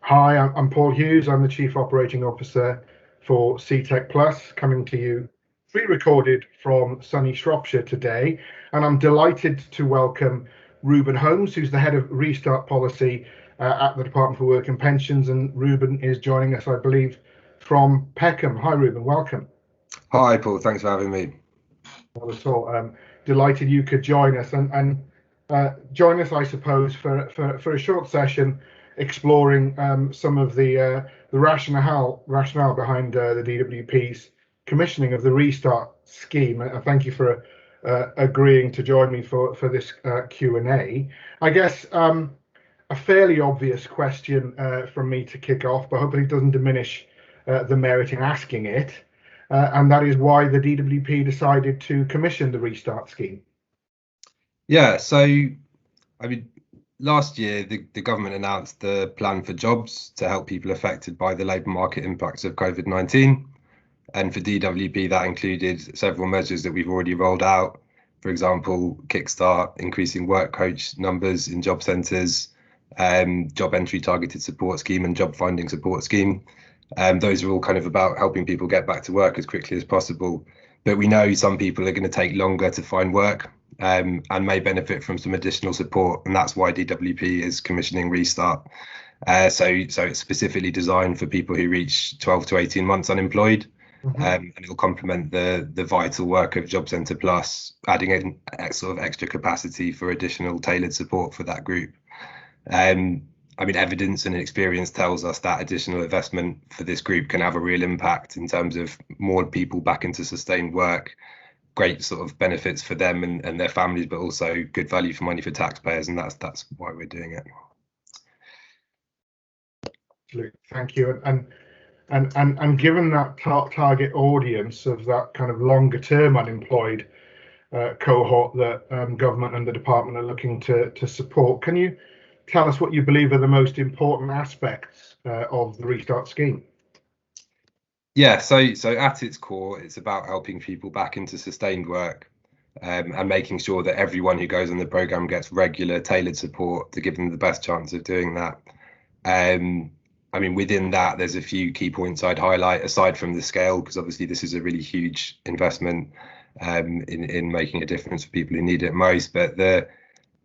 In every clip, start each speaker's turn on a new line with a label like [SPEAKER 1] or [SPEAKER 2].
[SPEAKER 1] Hi, I'm Paul Hughes. I'm the Chief Operating Officer for CTech Plus, coming to you pre-recorded from sunny Shropshire today. And I'm delighted to welcome Ruben Holmes, who's the Head of Restart Policy at the Department for Work and Pensions. And Ruben is joining us, I believe, from Peckham. Hi, Ruben. Welcome.
[SPEAKER 2] Hi, Paul. Thanks for having me.
[SPEAKER 1] Not at all. Delighted you could join us and join us, I suppose, for a short session exploring some of the rationale behind the DWP's commissioning of the Restart scheme. Thank you for agreeing to join me for this Q&A. I guess a fairly obvious question from me to kick off, but hopefully it doesn't diminish the merit in asking it. And that is why the DWP decided to commission the Restart scheme.
[SPEAKER 2] Yeah, so I mean, last year the government announced the plan for jobs to help people affected by the labour market impacts of COVID-19. And for DWP, that included several measures that we've already rolled out. For example, Kickstart, increasing work coach numbers in job centres, job entry targeted support scheme and job finding support scheme. Those are all kind of about helping people get back to work as quickly as possible. But we know some people are going to take longer to find work and may benefit from some additional support. And that's why DWP is commissioning Restart. So it's specifically designed for people who reach 12 to 18 months unemployed. And it'll complement the vital work of Job Centre Plus, adding in sort of extra capacity for additional tailored support for that group. I mean, evidence and experience tells us that additional investment for this group can have a real impact in terms of more people back into sustained work, great sort of benefits for them and their families, but also good value for money for taxpayers. And that's why we're doing it.
[SPEAKER 1] Absolutely. Thank you. And given that target audience of that kind of longer term unemployed cohort that government and the department are looking to support, can you tell us what you believe are the most important aspects of the Restart scheme?
[SPEAKER 2] Yeah, so at its core, it's about helping people back into sustained work and making sure that everyone who goes on the programme gets regular tailored support to give them the best chance of doing that. I mean, within that, there's a few key points I'd highlight aside from the scale, because obviously this is a really huge investment in making a difference for people who need it most. But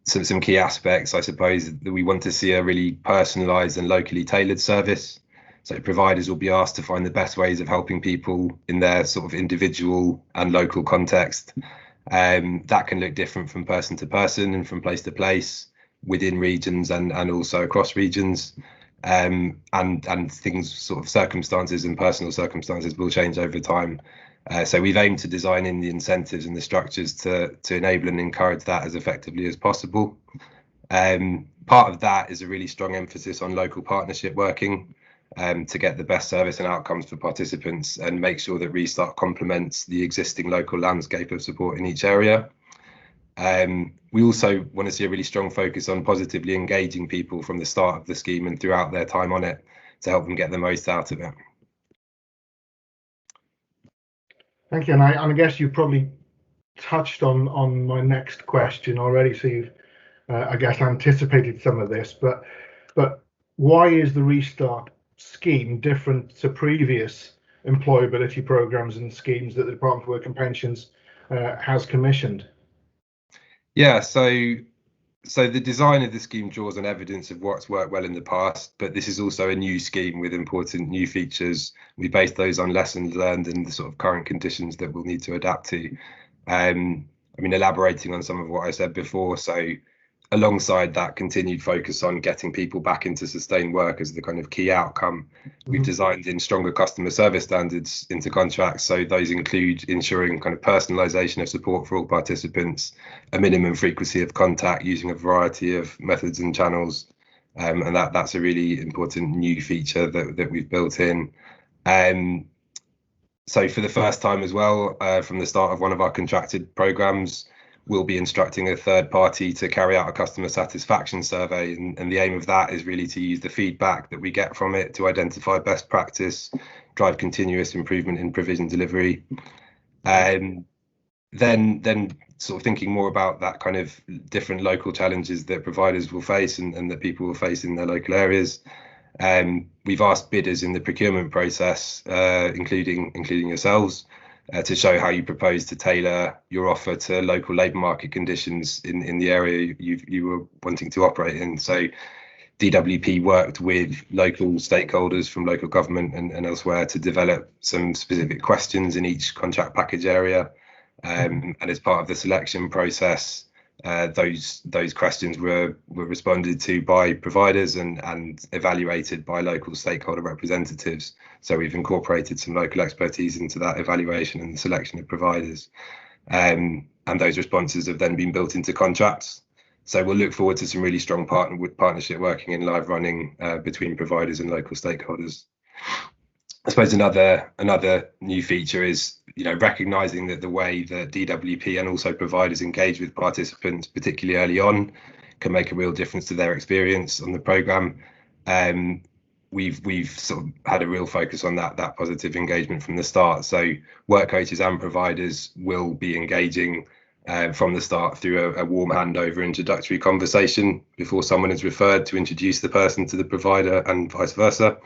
[SPEAKER 2] some key aspects, I suppose, that we want to see a really personalised and locally tailored service. So providers will be asked to find the best ways of helping people in their sort of individual and local context. That can look different from person to person and from place to place, within regions and also across regions. And things, sort of circumstances and personal circumstances will change over time. So we've aimed to design in the incentives and the structures to enable and encourage that as effectively as possible. Part of that is a really strong emphasis on local partnership working to get the best service and outcomes for participants and make sure that Restart complements the existing local landscape of support in each area. We also want to see a really strong focus on positively engaging people from the start of the scheme and throughout their time on it to help them get the most out of it.
[SPEAKER 1] Thank you. And I guess you probably touched on my next question already, so you've, I guess, anticipated some of this. But why is the Restart scheme different to previous employability programs and schemes that the Department for Work and Pensions has commissioned?
[SPEAKER 2] Yeah, so the design of the scheme draws on evidence of what's worked well in the past, but this is also a new scheme with important new features. We base those on lessons learned and the sort of current conditions that we'll need to adapt to. I mean, elaborating on some of what I said before, so alongside that continued focus on getting people back into sustained work as the kind of key outcome, we've designed in stronger customer service standards into contracts. So those include ensuring kind of personalisation of support for all participants, a minimum frequency of contact using a variety of methods and channels. And that's a really important new feature that we've built in. So for the first time as well, from the start of one of our contracted programmes, we'll be instructing a third party to carry out a customer satisfaction survey. And the aim of that is really to use the feedback that we get from it to identify best practice, drive continuous improvement in provision delivery. Then sort of thinking more about that kind of different local challenges that providers will face and that people will face in their local areas. We've asked bidders in the procurement process, including yourselves, to show how you propose to tailor your offer to local labour market conditions in the area you were wanting to operate in. So DWP worked with local stakeholders from local government and elsewhere to develop some specific questions in each contract package area. And as part of the selection process, those questions were responded to by providers and evaluated by local stakeholder representatives. So we've incorporated some local expertise into that evaluation and the selection of providers. And those responses have then been built into contracts. So we'll look forward to some really strong partnership working in live running between providers and local stakeholders. I suppose another new feature is, recognizing that the way that DWP and also providers engage with participants, particularly early on, can make a real difference to their experience on the programme. We've sort of had a real focus on that positive engagement from the start. So work coaches and providers will be engaging from the start through a warm handover introductory conversation before someone is referred to introduce the person to the provider and vice versa.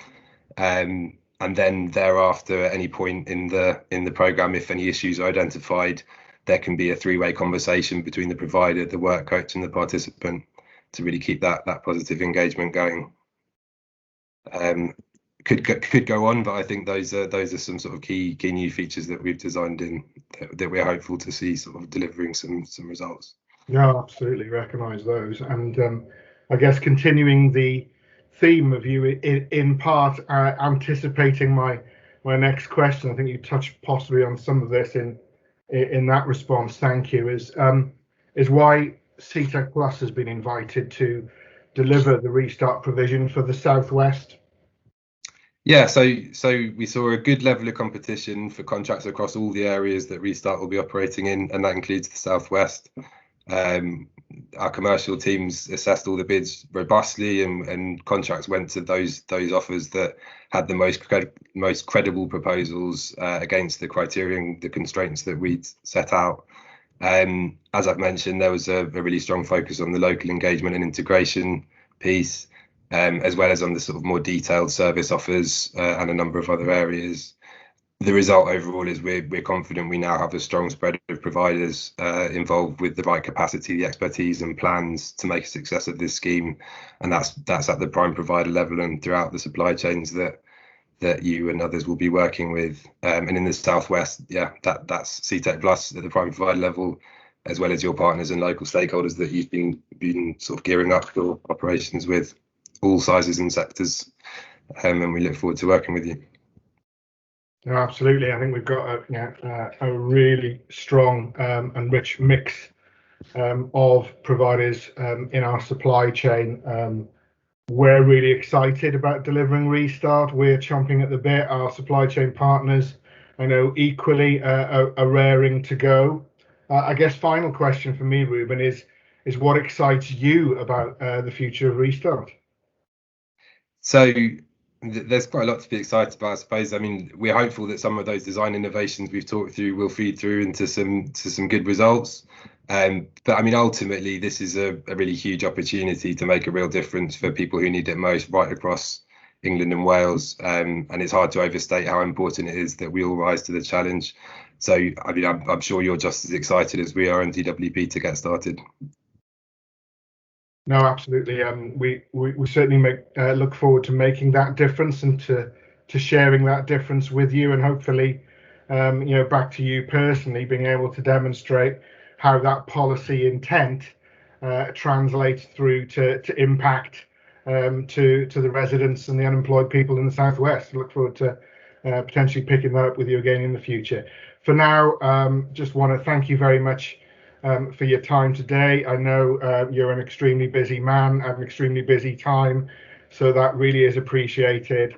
[SPEAKER 2] And then thereafter, at any point in the programme, if any issues are identified, there can be a three-way conversation between the provider, the work coach, and the participant to really keep that positive engagement going. Could go on, but I think those are some sort of key new features that we've designed in that we're hopeful to see sort of delivering some results.
[SPEAKER 1] No, absolutely recognise those, and I guess continuing the theme of you in part anticipating my next question. I think you touched possibly on some of this in that response. Thank you. Is why CTEC Plus has been invited to deliver the restart provision for the Southwest.
[SPEAKER 2] Yeah, so we saw a good level of competition for contracts across all the areas that Restart will be operating in, and that includes the Southwest. Our commercial teams assessed all the bids robustly, and contracts went to those offers that had the most credible proposals against the criterion, the constraints that we'd set out. As I've mentioned, there was a really strong focus on the local engagement and integration piece, as well as on the sort of more detailed service offers and a number of other areas. The result overall is we're confident we now have a strong spread of providers involved with the right capacity, the expertise and plans to make a success of this scheme, and that's at the prime provider level and throughout the supply chains that you and others will be working with. And in the Southwest, that's CTEC Plus at the prime provider level, as well as your partners and local stakeholders that you've been sort of gearing up for operations with, all sizes and sectors, and we look forward to working with you.
[SPEAKER 1] No, absolutely. I think we've got a really strong and rich mix of providers in our supply chain. We're really excited about delivering Restart. We're chomping at the bit. Our supply chain partners, I know, equally are raring to go. I guess final question for me, Ruben, is what excites you about the future of Restart?
[SPEAKER 2] So there's quite a lot to be excited about, I suppose. I mean, we're hopeful that some of those design innovations we've talked through will feed through into some good results. But I mean, ultimately, this is a really huge opportunity to make a real difference for people who need it most right across England and Wales. And it's hard to overstate how important it is that we all rise to the challenge. So, I mean, I'm sure you're just as excited as we are in DWP to get started.
[SPEAKER 1] No, absolutely. We certainly look forward to making that difference and to sharing that difference with you, and hopefully, back to you personally, being able to demonstrate how that policy intent translates through to impact to the residents and the unemployed people in the Southwest. I look forward to potentially picking that up with you again in the future. For now, just want to thank you very much for your time today. I know you're an extremely busy man at an extremely busy time, so that really is appreciated.